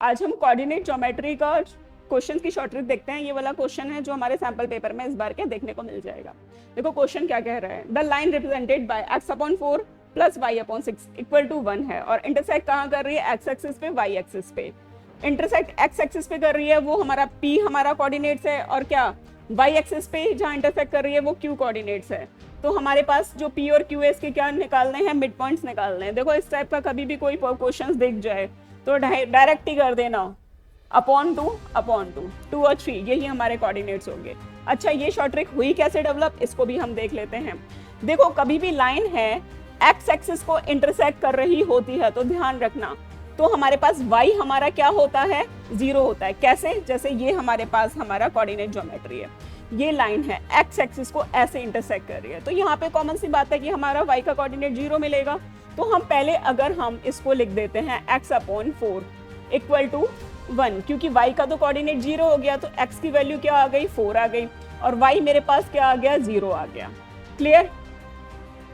आज हम coordinate geometry का क्वेश्चन की शॉर्ट ट्रिक देखते हैं। ये वाला क्वेश्चन है जो हमारे सैंपल पेपर में इस बार के देखने को मिल जाएगा। देखो क्वेश्चन क्या कह रहा है, the line represented by x/4 plus y/6 equal to 1 है और इंटरसेक्ट कहाँ कर रही है, एक्स एक्सिस पे वाई एक्सिस पे। इंटरसेक्ट एक्स एक्सिस पे कर रही है वो हमारा p हमारा कोऑर्डिनेट्स है, और क्या वाई एक्सिस पे जहाँ इंटरसेक्ट कर रही है वो q कोऑर्डिनेट्स है। तो हमारे पास जो p और q है इसके क्या निकालने हैं, मिड पॉइंट्स निकालने हैं। देखो इस टाइप का कभी भी कोई क्वेश्चन दिख जाए तो डायरेक्ट ही कर देना, अपॉन टू 2 और 3 यही हमारे कोऑर्डिनेट्स होंगे। अच्छा ये शॉर्ट ट्रिक हुई कैसे डेवलप, इसको भी हम देख लेते हैं। देखो कभी भी लाइन है एक्स एक्सिस को इंटरसेक्ट कर रही होती है तो ध्यान रखना, तो हमारे पास y हमारा क्या होता है, 0 होता है। कैसे, जैसे ये हमारे पास हमारा कोऑर्डिनेट ज्योमेट्री है, ये लाइन है एक्स एक्सिस को ऐसे इंटरसेक्ट कर रही है, तो यहाँ पे कॉमन सी बात है कि हमारा y का कोऑर्डिनेट 0 मिलेगा। तो हम पहले अगर हम इसको लिख देते हैं x/4 इक्वल टू 1, क्योंकि y का तो कोऑर्डिनेट 0 हो गया तो x की वैल्यू क्या आ गई, 4 आ गई, और y मेरे पास क्या आ गया, 0 आ गया। क्लियर।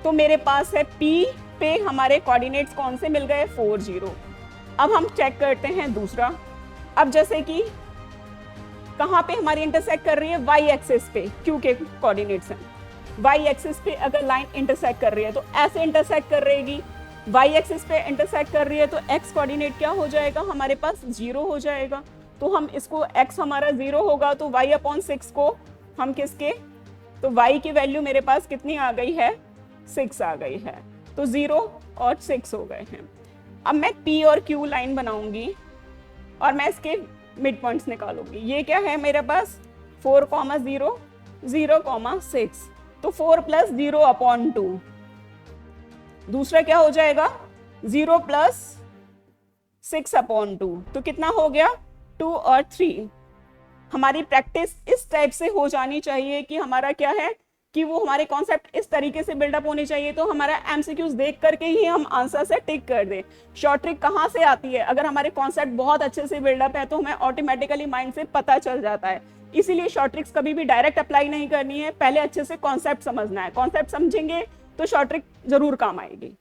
तो मेरे पास है p पे हमारे कोऑर्डिनेट्स कौन से मिल गए, 4 0। अब हम चेक करते हैं दूसरा। अब जैसे कि कहाँ पे हमारी इंटरसेक्ट कर रही है, y एक्सिस पे, q के कोऑर्डिनेट्स हैं। y एक्सिस पे अगर लाइन इंटरसेक्ट कर रही है तो ऐसे इंटरसेक्ट कर रहेगी, y एक्सिस पे इंटरसेक्ट कर रही है तो x कोऑर्डिनेट क्या हो जाएगा, हमारे पास 0 हो जाएगा। तो हम इसको x हमारा 0 होगा तो y/6 को हम किसके, तो y की वैल्यू मेरे पास कितनी आ गई है, 6 आ गई है, तो 0 और 6 हो गए हैं। अब मैं p और q लाइन बनाऊंगी और मैं इसके मिड पॉइंट्स निकालूंगी। ये क्या है मेरे पास, 4, 0, 0, 6, तो 4 + 0/2। दूसरा क्या हो जाएगा, 0 + 6/2, तो कितना हो गया, 2 और 3। हमारी प्रैक्टिस इस टाइप से हो जानी चाहिए कि हमारा क्या है कि वो हमारे कॉन्सेप्ट इस तरीके से बिल्डअप होने चाहिए, तो हमारा एमसीक्यूज देख करके ही हम आंसर से टिक कर दें। शॉर्ट ट्रिक कहाँ से आती है, अगर हमारे कॉन्सेप्ट बहुत अच्छे से बिल्डअप है तो हमें ऑटोमेटिकली माइंड से पता चल जाता है। इसीलिए शॉर्ट ट्रिक्स कभी भी डायरेक्ट अप्लाई नहीं करनी है, पहले अच्छे से कॉन्सेप्ट समझना है। कॉन्सेप्ट समझेंगे तो शॉर्ट ट्रिक जरूर काम आएगी।